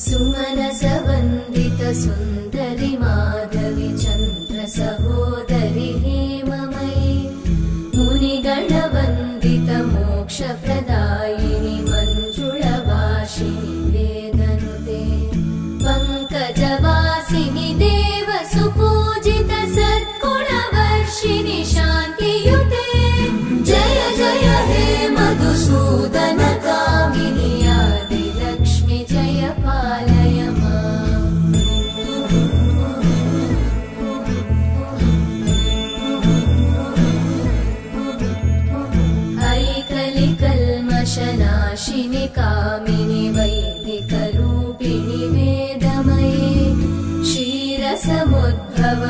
सुमनसवन्दित सुन्दरि माधवि चन्द्र सहोदरि हेममयि मुनिगणवन्दित मोक्षप्रदायिनि मञ्जुळभाषिणि वेदनुते पङ्कजवासिनि देव सुपूजित सद्गुणवर्षिणि शान्तियुते जय जय हे मधुसूदन कामिनि आदिलक्ष्मि जय पालय माम् ऐकलिकल्मषनाशिनि कामिनि वैदिकरूपिणि वेदमये क्षीरसमुद्भव